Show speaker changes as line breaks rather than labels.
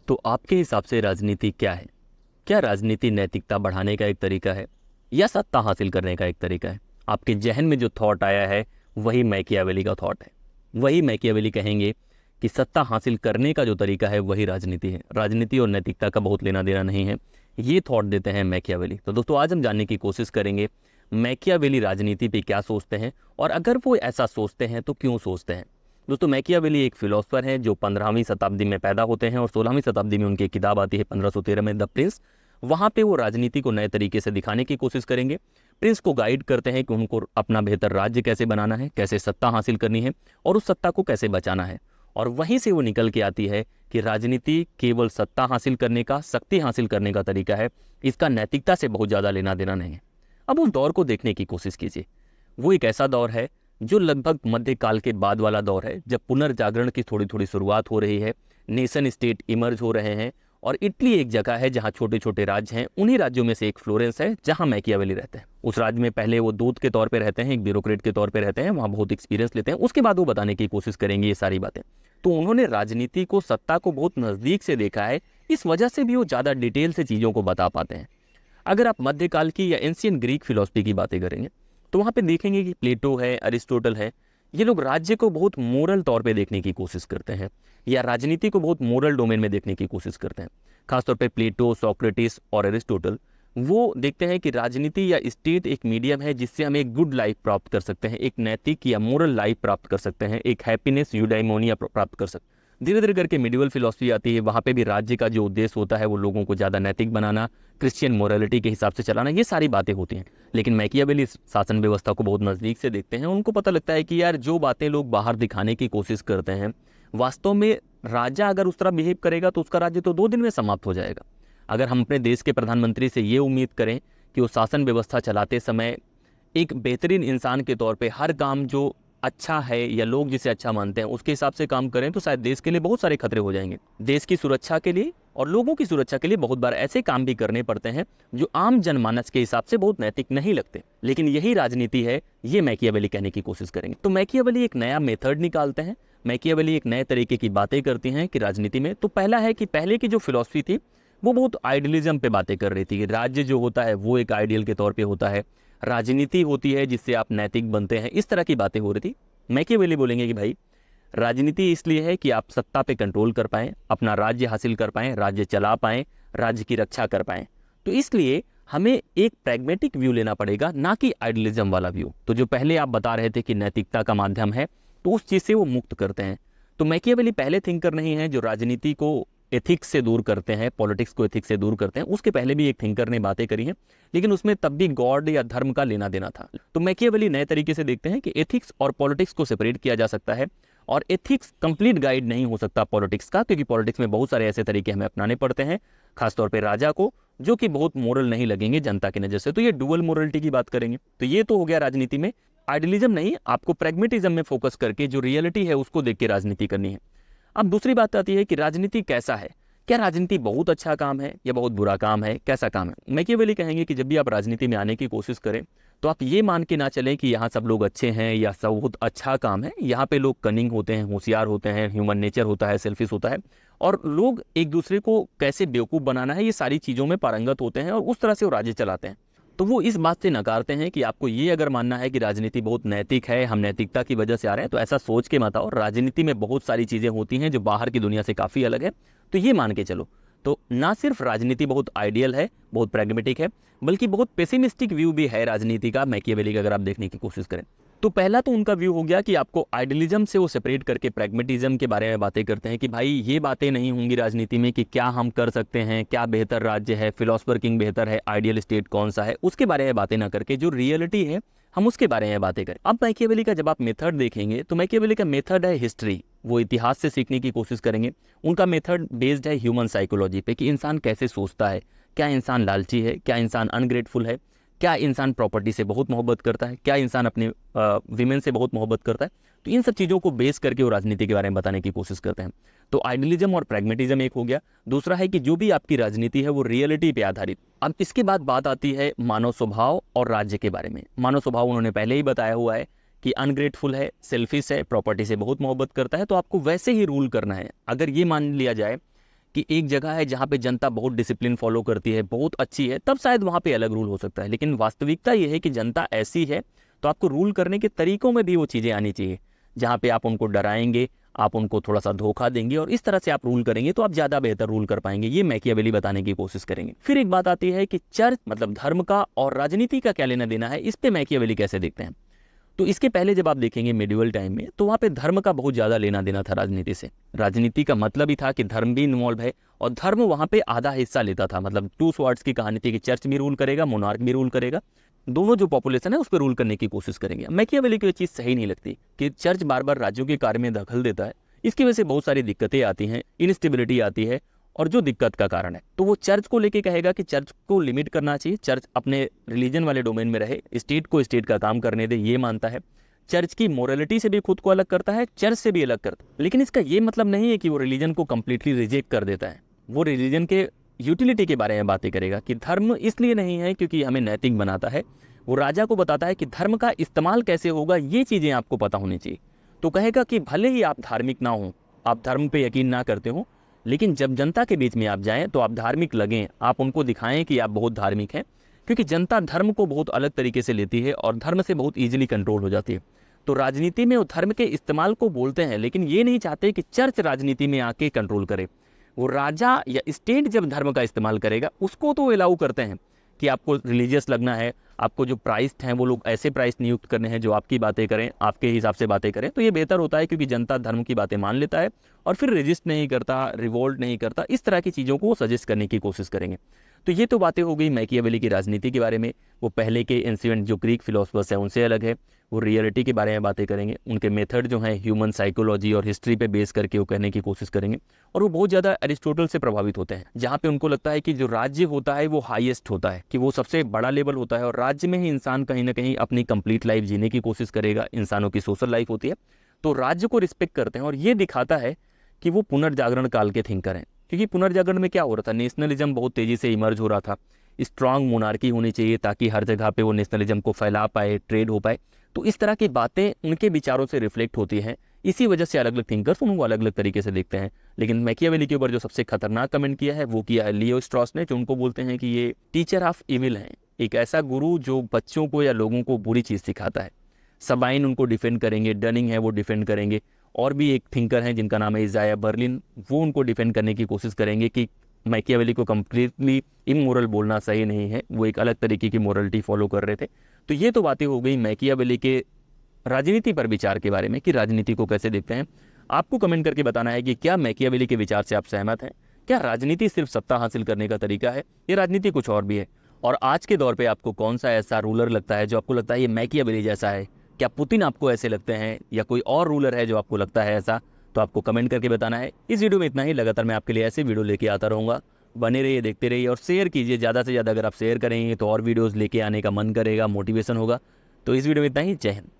तो आपके हिसाब से राजनीति क्या है? क्या राजनीति नैतिकता बढ़ाने का एक तरीका है या सत्ता हासिल करने का एक तरीका है? आपके जहन में जो थॉट आया है वही मैकियावेली का थॉट है। वही मैकियावेली कहेंगे कि सत्ता हासिल करने का जो तरीका है वही राजनीति है। राजनीति और नैतिकता का बहुत लेना देना नहीं है, ये थॉट देते हैं मैकियावेली। तो दोस्तों आज हम जानने की कोशिश करेंगे मैकियावेली राजनीति पे क्या सोचते हैं, और अगर वो ऐसा सोचते हैं तो क्यों सोचते हैं। दोस्तों मैकियावेली एक फिलोसफर हैं जो 15वीं शताब्दी में पैदा होते हैं और 16वीं शताब्दी में उनकी एक किताब आती है 1513 में, द प्रिंस। वहाँ पे वो राजनीति को नए तरीके से दिखाने की कोशिश करेंगे। प्रिंस को गाइड करते हैं कि उनको अपना बेहतर राज्य कैसे बनाना है, कैसे सत्ता हासिल करनी है और उस सत्ता को कैसे बचाना है। और वहीं से वो निकल के आती है कि राजनीति केवल सत्ता हासिल करने का, शक्ति हासिल करने का तरीका है, इसका नैतिकता से बहुत ज़्यादा लेना देना नहीं है। अब उस दौर को देखने की कोशिश कीजिए। वो एक ऐसा दौर है जो लगभग मध्यकाल के बाद वाला दौर है, जब पुनर्जागरण की थोड़ी थोड़ी शुरुआत हो रही है, नेशन स्टेट इमर्ज हो रहे हैं। और इटली एक जगह है जहाँ छोटे छोटे राज्य हैं। उन्हीं राज्यों में से एक फ्लोरेंस है जहाँ मैकियावेली रहते हैं। उस राज्य में पहले वो दूत के तौर पे रहते हैं, एक ब्यूरोक्रेट के तौर पे रहते हैं, वहाँ बहुत एक्सपीरियंस लेते हैं। उसके बाद वो बताने की कोशिश करेंगे ये सारी बातें। तो उन्होंने राजनीति को, सत्ता को बहुत नज़दीक से देखा है, इस वजह से भी वो ज़्यादा डिटेल से चीज़ों को बता पाते हैं। अगर आप मध्यकाल की या एंशियंट ग्रीक फिलॉसफी की बातें करेंगे तो वहाँ पे देखेंगे कि प्लेटो है, अरिस्टोटल है, ये लोग राज्य को बहुत मोरल तौर पे देखने की कोशिश करते हैं या राजनीति को बहुत मोरल डोमेन में देखने की कोशिश करते हैं। खासतौर पे प्लेटो, सोक्रेटिस और अरिस्टोटल वो देखते हैं कि राजनीति या स्टेट एक मीडियम है जिससे हम एक गुड लाइफ प्राप्त कर सकते हैं, एक नैतिक या मोरल लाइफ प्राप्त कर सकते हैं, एक हैप्पीनेस, यूडाइमोनिया प्राप्त कर सकते हैं। धीरे धीरे करके मिडिवल फिलॉसफी आती है, वहाँ पे भी राज्य का जो उद्देश्य होता है वो लोगों को ज़्यादा नैतिक बनाना, क्रिश्चियन मोरालिटी के हिसाब से चलाना, ये सारी बातें होती हैं। लेकिन मैकियावेली शासन व्यवस्था को बहुत नज़दीक से देखते हैं। उनको पता लगता है कि यार जो बातें लोग बाहर दिखाने की कोशिश करते हैं, वास्तव में राजा अगर उस तरह बिहेव करेगा तो उसका राज्य तो 2 दिन में समाप्त हो जाएगा। अगर हम अपने देश के प्रधानमंत्री से ये उम्मीद करें कि वो शासन व्यवस्था चलाते समय एक बेहतरीन इंसान के तौर पे हर काम जो अच्छा है या लोग जिसे अच्छा मानते हैं उसके हिसाब से काम करें, तो शायद देश के लिए बहुत सारे खतरे हो जाएंगे। देश की सुरक्षा के लिए और लोगों की सुरक्षा के लिए बहुत बार ऐसे काम भी करने पड़ते हैं जो आम जनमानस के हिसाब से बहुत नैतिक नहीं लगते। लेकिन यही राजनीति है, ये मैकियावेली कहने की कोशिश करेंगे। तो मैकियावेली एक नया मेथड निकालते हैं, मैकियावेली एक नए तरीके की बातें करती हैं कि राजनीति में। तो पहला है कि पहले की जो फिलॉसफी थी वो बहुत आइडियलिज्म पे बातें कर रही थी कि राज्य जो होता है वो एक आइडियल के तौर पे होता है, राजनीति होती है जिससे आप नैतिक बनते हैं, इस तरह की बातें हो रही थी। मैकियावेली बोलेंगे कि भाई राजनीति इसलिए है कि आप सत्ता पे कंट्रोल कर पाएं, अपना राज्य हासिल कर पाएं, राज्य चला पाएं, राज्य की रक्षा कर पाएं। तो इसलिए हमें एक प्रैग्मेटिक व्यू लेना पड़ेगा, ना कि आइडियलिज्म वाला व्यू। तो जो पहले आप बता रहे थे कि नैतिकता का माध्यम है, तो उस चीज़ से वो मुक्त करते हैं। तो मैकियावेली पहले थिंकर नहीं है जो राजनीति को एथिक्स से दूर करते हैं, पॉलिटिक्स को एथिक्स से दूर करते हैं। उसके पहले भी एक थिंकर ने बातें करी हैं, लेकिन उसमें तब भी गॉड या धर्म का लेना देना था। तो मैकियावेली नए तरीके से देखते हैं कि एथिक्स और पॉलिटिक्स को सेपरेट किया जा सकता है, और एथिक्स कंप्लीट गाइड नहीं हो सकता पॉलिटिक्स का, क्योंकि पॉलिटिक्स में बहुत सारे ऐसे तरीके हमें अपनाने पड़ते हैं, खासतौर पर राजा को, जो कि बहुत मोरल नहीं लगेंगे जनता की नज़र से। तो ये डुअल मोरलिटी की बात करेंगे। तो ये तो हो गया राजनीति में आइडियलिज्म नहीं, आपको प्रैग्मेटिज्म में फोकस करके जो रियलिटी है उसको देख के राजनीति करनी है। अब दूसरी बात आती है कि राजनीति कैसा है, क्या राजनीति बहुत अच्छा काम है या बहुत बुरा काम है, कैसा काम है। मैकियावेली कहेंगे कि जब भी आप राजनीति में आने की कोशिश करें तो आप ये मान के ना चलें कि यहाँ सब लोग अच्छे हैं या सब बहुत अच्छा काम है। यहाँ पे लोग कनिंग होते हैं, होशियार होते हैं, ह्यूमन नेचर होता है, सेल्फिश होता है, और लोग एक दूसरे को कैसे बेवकूफ़ बनाना है ये सारी चीज़ों में पारंगत होते हैं और उस तरह से वो राज्य चलाते हैं। तो वो इस बात से नकारते हैं कि आपको ये अगर मानना है कि राजनीति बहुत नैतिक है, हम नैतिकता की वजह से आ रहे हैं, तो ऐसा सोच के मत आओ। राजनीति में बहुत सारी चीज़ें होती हैं जो बाहर की दुनिया से काफ़ी अलग है, तो ये मान के चलो। तो ना सिर्फ राजनीति बहुत आइडियल है, बहुत प्रैग्मेटिक है, बल्कि बहुत पेसिमिस्टिक व्यू भी है राजनीति का, मैकियावेली का, अगर आप देखने की कोशिश करें। तो पहला तो उनका व्यू हो गया कि आपको आइडियलिज्म से वो सेपरेट करके प्रैग्मेटिज्म के बारे में बातें करते हैं कि भाई ये बातें नहीं होंगी राजनीति में कि क्या हम कर सकते हैं, क्या बेहतर राज्य है, फिलोसफर किंग बेहतर है, आइडियल स्टेट कौन सा है, उसके बारे में बातें ना करके जो रियलिटी है हम उसके बारे में बातें करें। अब मैकियावेली का जब आप मेथड देखेंगे तो मैकियावेली का मेथड है हिस्ट्री, वो इतिहास से सीखने की कोशिश करेंगे। उनका मेथड बेस्ड है ह्यूमन साइकोलॉजी पे कि इंसान कैसे सोचता है, क्या इंसान लालची है, क्या इंसान अनग्रेटफुल है, क्या इंसान प्रॉपर्टी से बहुत मोहब्बत करता है, क्या इंसान अपने विमेन से बहुत मोहब्बत करता है। तो इन सब चीज़ों को बेस करके वो राजनीति के बारे में बताने की कोशिश करते हैं। तो आइडियलिज्म और प्रैग्मेटिज्म एक हो गया। दूसरा है कि जो भी आपकी राजनीति है वो रियलिटी पे आधारित। अब इसके बाद बात आती है मानव स्वभाव और राज्य के बारे में। मानव स्वभाव उन्होंने पहले ही बताया हुआ है कि अनग्रेटफुल है, सेल्फिश है, प्रॉपर्टी से बहुत मोहब्बत करता है, तो आपको वैसे ही रूल करना है। अगर ये मान लिया जाए कि एक जगह है जहाँ पे जनता बहुत डिसिप्लिन फॉलो करती है, बहुत अच्छी है, तब शायद वहाँ पे अलग रूल हो सकता है। लेकिन वास्तविकता ये है कि जनता ऐसी है, तो आपको रूल करने के तरीकों में भी वो चीज़ें आनी चाहिए, जहाँ पे आप उनको डराएंगे, आप उनको थोड़ा सा धोखा देंगे और इस तरह से आप रूल करेंगे तो आप ज़्यादा बेहतर रूल कर पाएंगे। ये मैकियावेली बताने की कोशिश करेंगे। फिर एक बात आती है कि चर्च मतलब धर्म का और राजनीति का क्या लेना देना है, इस पे मैकियावेली कैसे देखते हैं। तो इसके पहले जब आप देखेंगे मिडिवल टाइम में, तो वहाँ पे धर्म का बहुत ज़्यादा लेना देना था राजनीति से। राजनीति का मतलब ही था कि धर्म भी इन्वॉल्व है और धर्म वहाँ पे आधा हिस्सा लेता था। मतलब टू स्वॉर्ड्स की कहानी थी कि चर्च भी रूल करेगा, मोनार्क भी रूल करेगा, दोनों जो पॉपुलेशन है उस पर रूल करने की कोशिश करेंगे। मैकियावेली को ये चीज़ सही नहीं लगती कि चर्च बार बार राज्यों के कार्य में दखल देता है। इसकी वजह से बहुत सारी दिक्कतें आती हैं, इनस्टेबिलिटी आती है, और जो दिक्कत का कारण है तो वो चर्च को लेके कहेगा कि चर्च को लिमिट करना चाहिए, चर्च अपने रिलीजन वाले डोमेन में रहे, स्टेट को स्टेट का काम करने दे, ये मानता है। चर्च की मोरालिटी से भी खुद को अलग करता है, चर्च से भी अलग करता है। लेकिन इसका ये मतलब नहीं है कि वो रिलीजन को कंप्लीटली रिजेक्ट कर देता है। वो रिलीजन के यूटिलिटी के बारे में बातें करेगा कि धर्म इसलिए नहीं है क्योंकि हमें नैतिक बनाता है। वो राजा को बताता है कि धर्म का इस्तेमाल कैसे होगा, ये चीज़ें आपको पता होनी चाहिए। तो कहेगा कि भले ही आप धार्मिक ना हो, आप धर्म पे यकीन ना करते हो, लेकिन जब जनता के बीच में आप जाएं तो आप धार्मिक लगें, आप उनको दिखाएं कि आप बहुत धार्मिक हैं, क्योंकि जनता धर्म को बहुत अलग तरीके से लेती है और धर्म से बहुत ईजिली कंट्रोल हो जाती है। तो राजनीति में वो धर्म के इस्तेमाल को बोलते हैं, लेकिन ये नहीं चाहते कि चर्च राजनीति में आके कंट्रोल करे। वो राजा या स्टेट जब धर्म का इस्तेमाल करेगा उसको तो अलाउ करते हैं कि आपको रिलीजियस लगना है, आपको जो प्राइस्ट हैं वो लोग ऐसे प्राइस्ट नियुक्त करने हैं जो आपकी बातें करें, आपके हिसाब से बातें करें, तो ये बेहतर होता है क्योंकि जनता धर्म की बातें मान लेता है और फिर रेजिस्ट नहीं करता, रिवोल्ट नहीं करता। इस तरह की चीज़ों को वो सजेस्ट करने की कोशिश करेंगे। तो ये तो बातें हो गई मैकियावेली की राजनीति के बारे में। वो पहले के एंशिएंट जो ग्रीक फिलोसफर्स हैं उनसे अलग है। वो रियलिटी के बारे में बातें करेंगे, उनके मेथड जो हैं ह्यूमन साइकोलॉजी और हिस्ट्री पे बेस करके वो कहने की कोशिश करेंगे। और वो बहुत ज़्यादा एरिस्टोटल से प्रभावित होते हैं, जहाँ पे उनको लगता है कि जो राज्य होता है वो हाईएस्ट होता है, कि वो सबसे बड़ा लेवल होता है और राज्य में ही इंसान कहीं ना कहीं अपनी कंप्लीट लाइफ जीने की कोशिश करेगा। इंसानों की सोशल लाइफ होती है, तो राज्य को रिस्पेक्ट करते हैं। और ये दिखाता है कि वो पुनर्जागरण काल के थिंकर हैं, क्योंकि पुनर्जागरण में क्या हो रहा था, नेशनलिज्म बहुत तेजी से इमर्ज हो रहा था। स्ट्रांग मोनार्की होनी चाहिए ताकि हर जगह पे वो नेशनलिज्म को फैला पाए, ट्रेड हो पाए। तो इस तरह की बातें उनके विचारों से रिफ्लेक्ट होती हैं। इसी वजह से अलग अलग थिंकर्स उनको अलग अलग तरीके से देखते हैं। लेकिन मैकियावेली के ऊपर जो सबसे खतरनाक कमेंट किया है वो किया है लियो स्ट्रॉस ने, जो उनको बोलते हैं कि ये टीचर ऑफ इविल हैं, एक ऐसा गुरु जो बच्चों को या लोगों को बुरी चीज़ सिखाता है। सबाइन उनको डिफेंड करेंगे, डनिंग है वो डिफेंड करेंगे, और भी एक थिंकर हैं जिनका नाम है इजाया बर्लिन, वो उनको डिफेंड करने की कोशिश करेंगे कि मैकियावेली को कम्प्लीटली इमोरल बोलना सही नहीं है, वो एक अलग तरीके की मोरलिटी फॉलो कर रहे थे। तो ये तो बातें हो गई मैकियावेली के राजनीति पर विचार के बारे में कि राजनीति को कैसे देखते हैं। आपको कमेंट करके बताना है कि क्या मैकियावेली के विचार से आप सहमत हैं। क्या राजनीति सिर्फ सत्ता हासिल करने का तरीका है, ये राजनीति कुछ और भी है। और आज के दौर पे आपको कौन सा ऐसा रूलर लगता है जो आपको लगता है ये मैकियावेली जैसा है। क्या पुतिन आपको ऐसे लगते हैं या कोई और रूलर है जो आपको लगता है ऐसा, तो आपको कमेंट करके बताना है। इस वीडियो में इतना ही। लगातार मैं आपके लिए ऐसे वीडियो लेके आता रहूँगा। बने रहिए, देखते रहिए और शेयर कीजिए ज़्यादा से ज़्यादा। अगर आप शेयर करेंगे तो और वीडियोज़ लेके आने का मन करेगा, मोटिवेशन होगा। तो इस वीडियो में इतना ही। जय हिंद।